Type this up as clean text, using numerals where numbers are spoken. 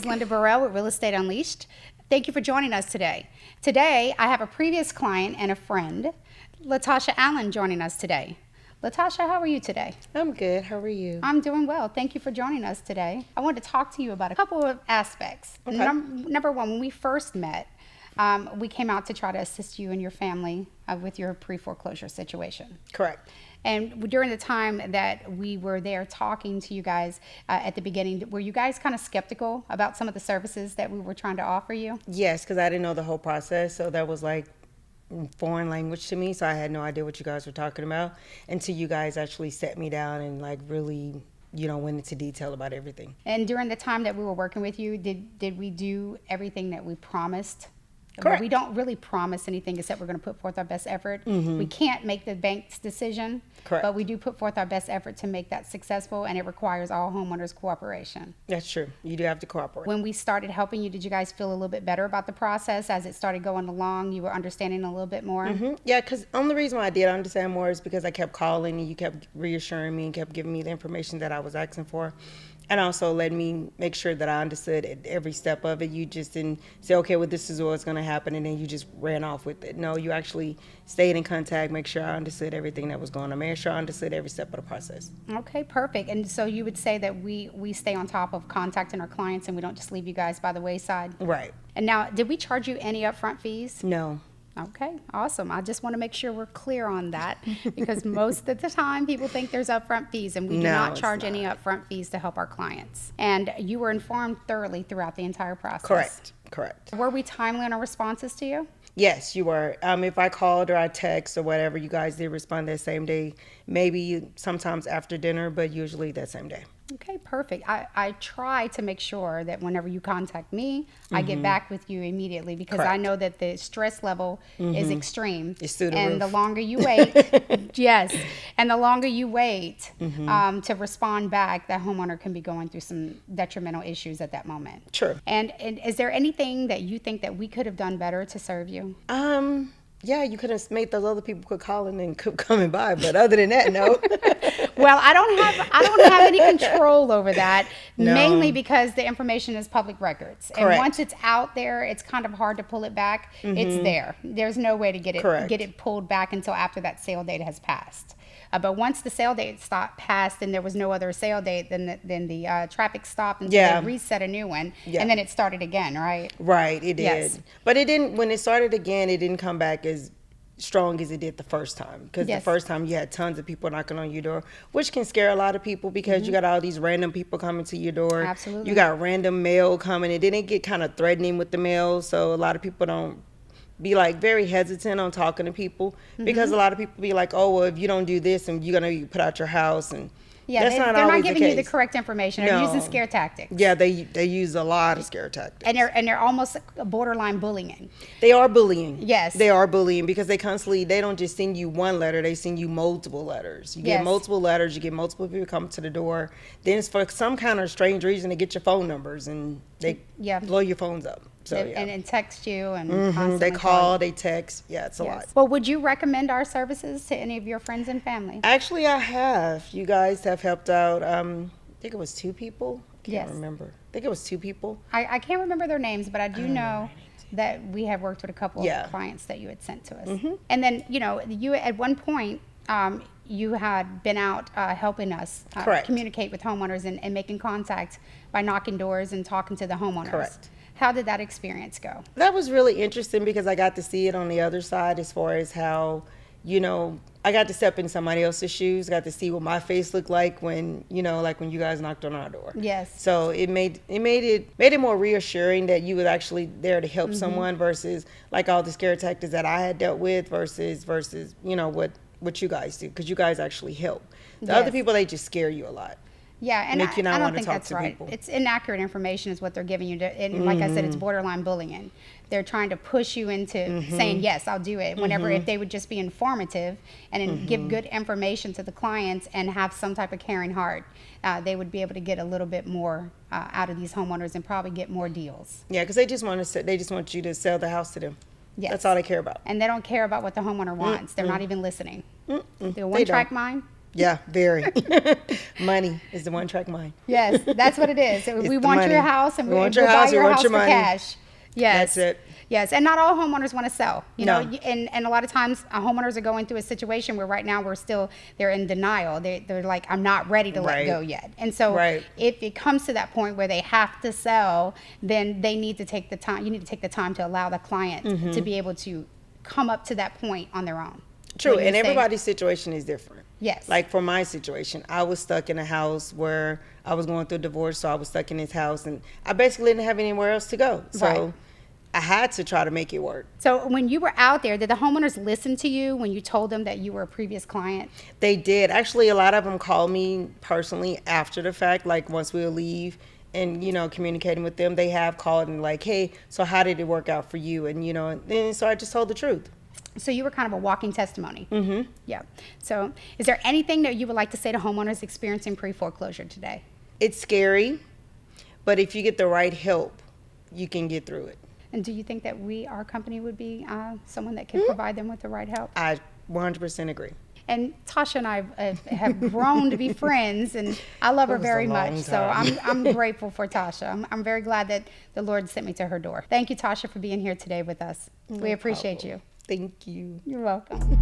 is Linda Burrell with Real Estate Unleashed. Thank you for joining us today. Today, I have a previous client and a friend, Latasha Allen, joining us today. Latasha, how are you today? I'm good. How are you? I'm doing well. Thank you for joining us today. I wanted to talk to you about a couple of aspects. Okay. Number one, when we first met, we came out to try to assist you and your family with your pre-foreclosure situation. Correct. And during the time that we were there talking to you guys at the beginning, were you guys kind of skeptical about some of the services that we were trying to offer you? Yes, because I didn't know the whole process, so that was like foreign language to me, so I had no idea what you guys were talking about until you guys actually set me down and like really, went into detail about everything. And during the time that we were working with you, did we do everything that we promised? Correct. We don't really promise anything except we're going to put forth our best effort. Mm-hmm. We can't make the bank's decision, Correct. But we do put forth our best effort to make that successful, and it requires all homeowners' cooperation. That's true. You do have to cooperate. When we started helping you, did you guys feel a little bit better about the process as it started going along? You were understanding a little bit more? Mm-hmm. Yeah, because only reason why I did understand more is because I kept calling and you kept reassuring me and kept giving me the information that I was asking for. And also let me make sure that I understood at every step of it. You just didn't say, okay, well, this is what's going to happen, and then you just ran off with it. No, you actually stayed in contact, make sure I understood everything that was going on, make sure I understood every step of the process. Okay, perfect. And so you would say that we stay on top of contacting our clients and we don't just leave you guys by the wayside? Right. And now, did we charge you any upfront fees? No. Okay, awesome. I just want to make sure we're clear on that because most of the time people think there's upfront fees, and we do not charge any upfront fees to help our clients. And you were informed thoroughly throughout the entire process. Correct. Were we timely in our responses to you? Yes, you were. If I called or I text or whatever, you guys did respond that same day. Maybe sometimes after dinner, but usually that same day. Okay, perfect. I try to make sure that whenever you contact me, I get back with you immediately because I know that the stress level is extreme. It's through the and roof. the longer you wait, yes, and the longer you wait to respond back, that homeowner can be going through some detrimental issues at that moment. True. And is there anything that you think that we could have done better to serve you? Yeah, you could have made those other people quit calling and keep coming by, but other than that, no. Well, I don't have any control over that, No. mainly because the information is public records. Correct. And once it's out there, it's kind of hard to pull it back. It's there. There's no way to get it pulled back until after that sale date has passed. But once the sale date passed and there was no other sale date, then the traffic stopped until they reset a new one, and then it started again, right? Right, it did. Yes. But it didn't, when it started again, it didn't come back as strong as it did the first time. Because the first time you had tons of people knocking on your door, which can scare a lot of people because you got all these random people coming to your door. Absolutely. You got random mail coming, and then it get kind of threatening with the mail, so a lot of people don't be like very hesitant on talking to people because a lot of people be like, oh, well, if you don't do this and you're going to put out your house, and that's they're not giving you the correct information. They're using scare tactics. Yeah, they use a lot of scare tactics. And they're almost borderline bullying. They are bullying. Yes. They are bullying because they don't just send you one letter, they send you multiple letters. You get multiple letters, you get multiple people coming to the door. Then it's for some kind of strange reason to get your phone numbers, and they blow your phones up. So, and text you and they call, they text. Yeah, it's a lot. Well, would you recommend our services to any of your friends and family? Actually, I have. You guys have helped out. I think it was 2 people. I can't remember. I think it was 2 people. I can't remember their names, but I do know that we have worked with a couple of clients that you had sent to us. And then, you at one point, you had been out helping us communicate with homeowners and making contact by knocking doors and talking to the homeowners. Correct. How did that experience go? That was really interesting because I got to see it on the other side as far as how, I got to step in somebody else's shoes, got to see what my face looked like when, when you guys knocked on our door. Yes. So it made it more reassuring that you was actually there to help someone versus like all the scare tactics that I had dealt with versus what you guys do, because you guys actually help. The other people, they just scare you a lot. Yeah, and make you not I don't want to think talk that's to right. people. It's inaccurate information is what they're giving you. And like I said, it's borderline bullying. They're trying to push you into saying, yes, I'll do it. Whenever if they would just be informative and give good information to the clients and have some type of caring heart, they would be able to get a little bit more out of these homeowners and probably get more deals. Yeah, because they just want you to sell the house to them. Yes. That's all they care about. And they don't care about what the homeowner wants. They're not even listening. They're one-track mind. Yeah, very. Money is the one track mind. Yes, that's what it is. We want money. your house, and We want we'll your house, buy your we want house your for money. cash. Yes. That's it. Yes, and not all homeowners want to sell. You No. know, and a lot of times homeowners are going through a situation where right now they're in denial. They're like, I'm not ready to let Right. go yet. And so Right. if it comes to that point where they have to sell, then they need to take the time. You need to take the time to allow the client to be able to come up to that point on their own. True, When you and say- everybody's situation is different. Yes. Like for my situation, I was stuck in a house where I was going through a divorce, so I was stuck in this house, and I basically didn't have anywhere else to go. So Right. I had to try to make it work. So when you were out there, did the homeowners listen to you when you told them that you were a previous client? They did. Actually, a lot of them called me personally after the fact, like once we'll leave and, communicating with them. They have called and like, hey, so how did it work out for you? And, and then so I just told the truth. So you were kind of a walking testimony. Mm-hmm. Yeah. So is there anything that you would like to say to homeowners experiencing pre-foreclosure today? It's scary, but if you get the right help, you can get through it. And do you think that our company would be someone that could provide them with the right help? I 100% agree. And Tasha and I have grown to be friends, and I love her It was a very long much. So time. I'm grateful for Tasha. I'm very glad that the Lord sent me to her door. Thank you, Tasha, for being here today with us. We appreciate you. Thank you. You're welcome.